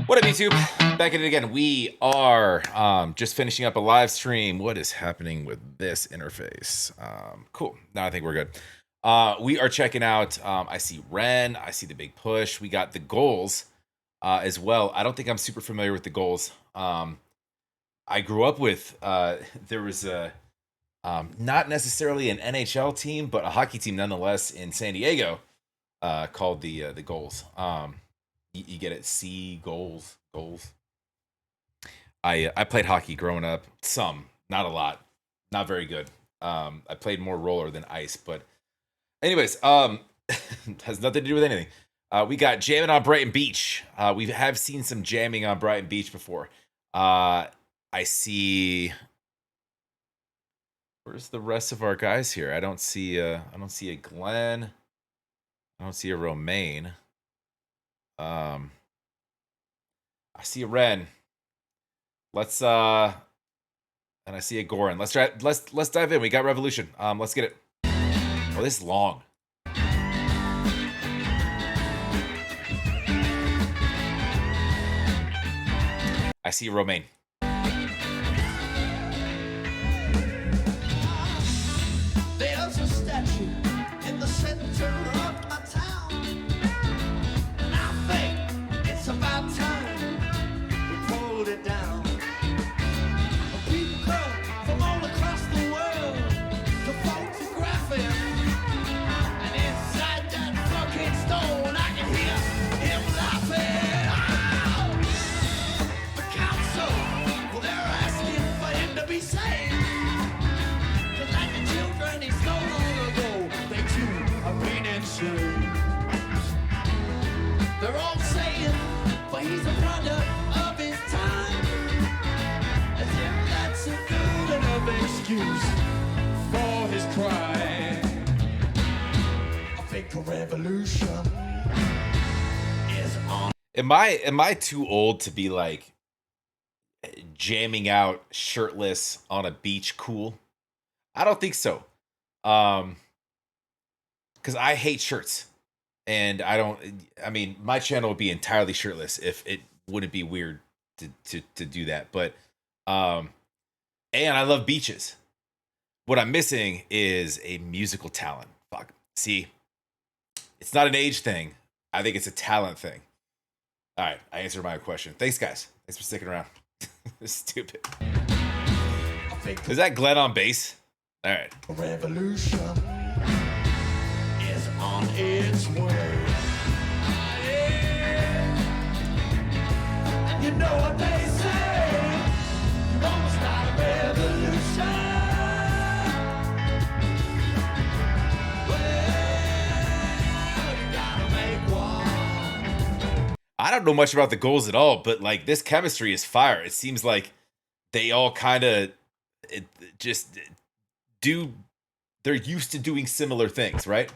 What up, YouTube? Back at it again. We are just finishing up a live stream. What is happening with this interface? Cool. Now I think we're good. We are checking out. I see Ren. I see the big push. We got the Gulls as well. I don't think I'm super familiar with the Gulls. I grew up with. There was a not necessarily an NHL team, but a hockey team nonetheless in San Diego called the Gulls. You get it? Goals. I played hockey growing up. Some, not a lot, not very good. I played more roller than ice, but anyways, has nothing to do with anything. We got jamming on Brighton Beach. We have seen some jamming on Brighton Beach before. I see. Where's the rest of our guys here? I don't see a Glenn. I don't see a Romaine. I see a Ren. Let's and I see a Goran. Let's dive in. We got Revolution. Let's get it. Oh, this is long. I see a Romaine. There's a statue in the center of my town, and I think it's about time we pulled it down. People come from all across the world to photograph it, and inside that fucking stone I can hear him laughing. Oh! The council, well, they're asking for him to be saved. They're all saying, but he's a product of his time. As if that's a good enough excuse for his crime. I think a revolution is on. Am I too old to be like jamming out shirtless on a beach cool? I don't think so. Because I hate shirts. And I mean, my channel would be entirely shirtless if it wouldn't be weird to do that. But, and I love beaches. What I'm missing is a musical talent. Fuck. See, it's not an age thing. I think it's a talent thing. All right. I answered my question. Thanks, guys. Thanks for sticking around. Stupid. Is that Glenn on bass? All right. Revolution is on its way. And you know what they say, you wanna start a revolution. Well, you gotta make one. I don't know much about the Gulls at all, but like this chemistry is fire. It seems like they all kind of just do. They're used to doing similar things, right?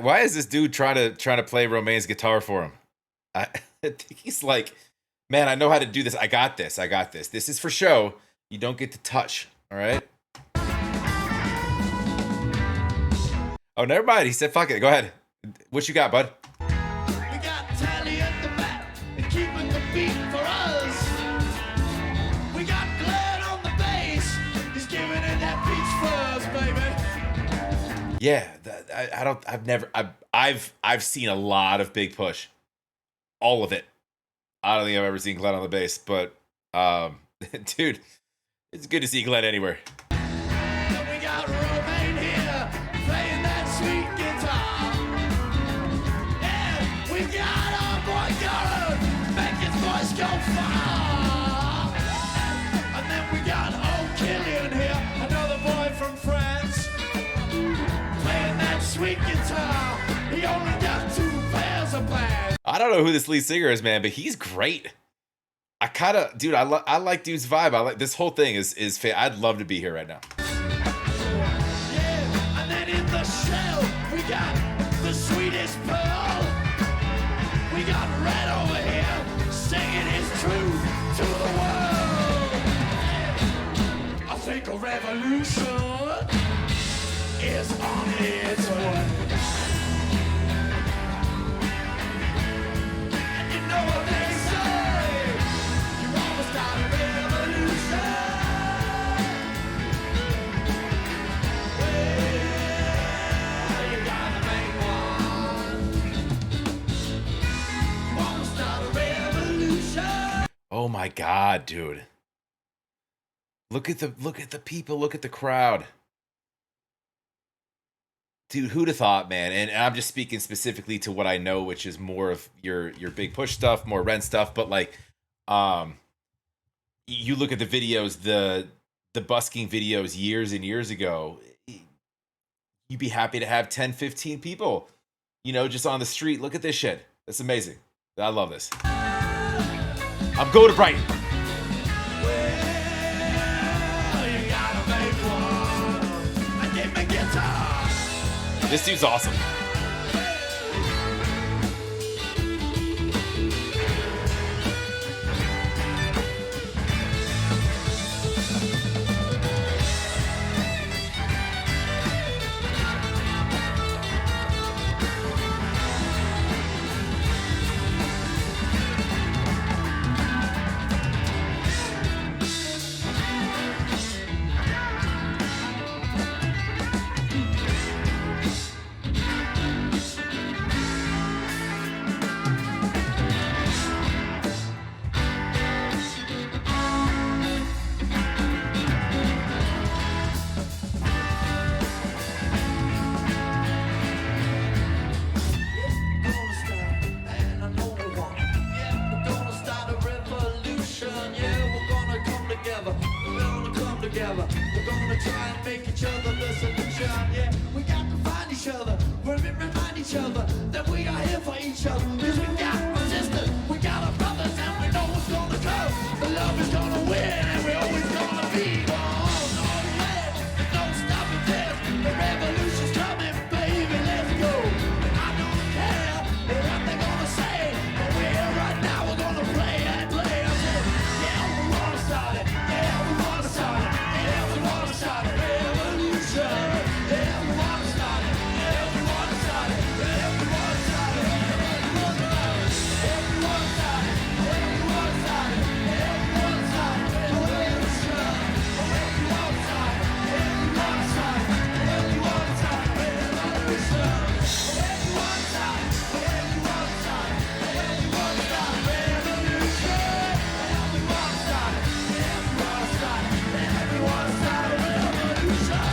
Why is this dude trying to play Romaine's guitar for him? I think he's like, man, I know how to do this. I got this. This is for show. You don't get to touch. All right. Oh, never mind. He said, fuck it. Go ahead. What you got, bud? We got Tally at the bat and keeping the beat for us. We got Glenn on the bass. He's giving it that beach for us, baby. Yeah, I've seen a lot of Big Push, all of it. I don't think I've ever seen Glenn on the bass, but dude, it's good to see Glenn anywhere. And we got Romaine here playing that sweet guitar. And we got our boy Goran make his voice go far. And then we got old Killian here, another boy from France, playing that sweet guitar. He only got 2 pairs of pants. I don't know who this lead singer is, man, but he's great. I kind of, dude, I like dude's vibe. I like this whole thing is I'd love to be here right now. Yeah, and then in the shell, we got the sweetest pearl. We got Red over here singing his truth to the world. I think a revolution is on its way. And you know what they say, you want to start a revolution. Well, you gotta make one. You want to start a revolution. Oh my god, dude. Look at the people, look at the crowd. Dude, who'd have thought, man? And I'm just speaking specifically to what I know, which is more of your big push stuff, more rent stuff, but like you look at the videos, the busking videos years and years ago, you'd be happy to have 10, 15 people, just on the street. Look at this shit. That's amazing. I love this. I'm going to Brighton. Well, you gotta make one. And give me guitar. This dude's awesome. We're gonna try and make each other the solution. Yeah, we got to find each other. Remind each other that we are here for each other. Cause we got our sisters, we got our brothers, and we know what's gonna come. The love is gonna win, and we're always gonna be one. No stopping this. The revolution's coming, baby. Let's go. I don't care what they're gonna say, but we're here right now. We're gonna play and play. I said, yeah, we wanna start it. Yeah, we wanna start it. Yeah, we wanna start a revolution. Yeah, we wanna start it. Yeah, we wanna start it. Yeah, we wanna start it. Yeah, we wanna start it. Yeah, we wanna start it. Yeah, we wanna start it. Yeah, we wanna start it. Yeah, we wanna start it. Yeah, we wanna start it. Yeah, we wanna start it. Revolution. Yeah, we wanna start it. Yeah, we wanna start it. Yeah, we wanna start it. Revolution. Yeah, we wanna start it. Yeah, we wanna start it. Yeah, we wanna start a revolution.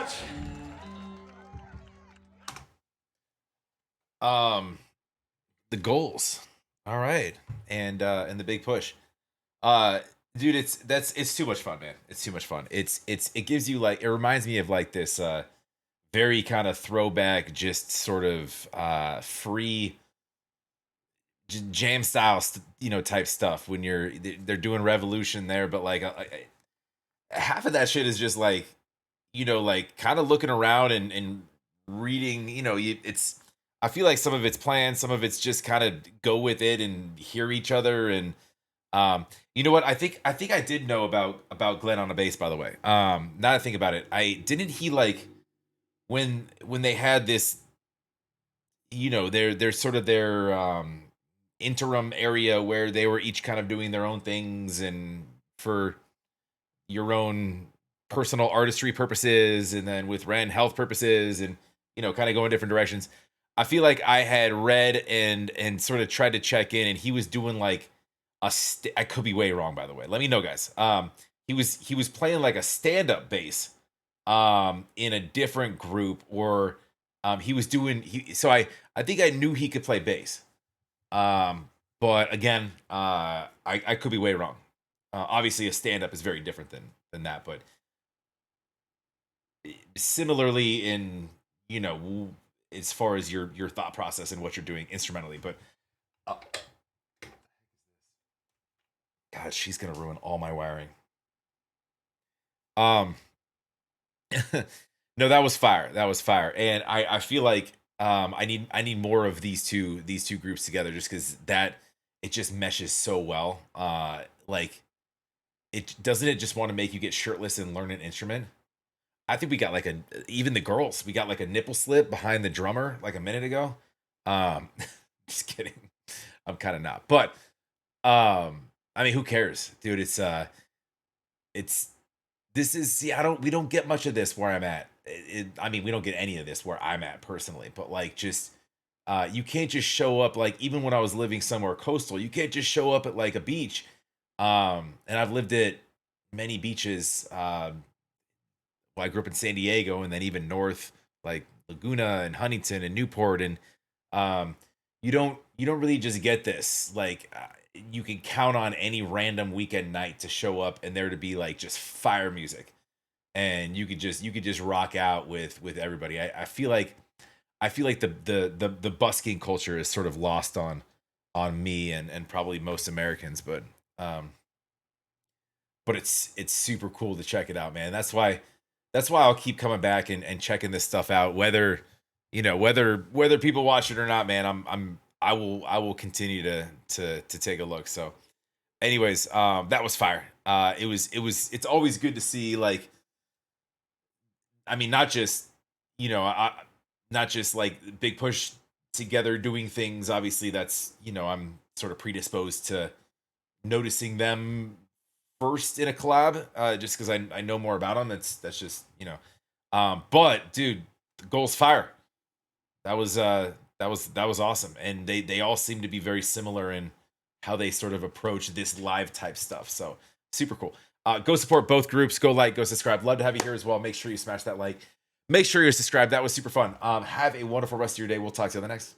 much. The Gulls. All right. And the big push. Uh dude, it's too much fun, man. It's too much fun. It gives you like, it reminds me of like this very kind of throwback, just sort of free jam style, type stuff when they're doing revolution there, but like half of that shit is just like, like kind of looking around and reading, it's, I feel like some of it's planned, some of it's just kind of go with it and hear each other. And you know what, I think I did know about Glenn on the bass, by the way. Now that I think about it, I didn't he like when they had this, their sort of their interim area where they were each kind of doing their own things and for your own personal artistry purposes, and then with Ren health purposes, and kind of going different directions. I feel like I had read and sort of tried to check in, and he was doing like I could be way wrong, by the way. Let me know, guys. He was playing like a stand-up bass in a different group, or he was doing so I think I knew he could play bass. But again, I could be way wrong. Obviously, a stand-up is very different than that, but similarly in as far as your thought process and what you're doing instrumentally. But uh, God, she's gonna ruin all my wiring. Um, no, that was fire. That was fire, and I feel like I need more of these two groups together, just because that it just meshes so well. Like it doesn't it just want to make you get shirtless and learn an instrument. I think we got like even the girls, we got like a nipple slip behind the drummer like a minute ago. Just kidding. I'm kind of not, but I mean, who cares, dude? It's this is see, we don't get much of this where I'm at. I mean, we don't get any of this where I'm at personally, but like just you can't just show up, like even when I was living somewhere coastal, you can't just show up at like a beach. And I've lived at many beaches. Well, I grew up in San Diego, and then even north, like Laguna and Huntington and Newport, and um, you don't really just get this. Like you can count on any random weekend night to show up, and there to be like just fire music, and you could just rock out with everybody. I feel like the busking culture is sort of lost on me and probably most Americans, um but it's super cool to check it out, man. That's why I'll keep coming back and checking this stuff out, whether whether people watch it or not, man. I will continue to take a look. So anyways, that was fire. It's always good to see, like, I mean, not just like big push together doing things. Obviously that's, I'm sort of predisposed to noticing them first in a collab, just because I know more about them. That's just, but dude, the goal's fire. That was awesome, and they all seem to be very similar in how they sort of approach this live type stuff. So super cool. Go support both groups. Go like, go subscribe. Love to have you here as well. Make sure you smash that like. Make sure you're subscribed. That was super fun. Have a wonderful rest of your day. We'll talk to you on the next.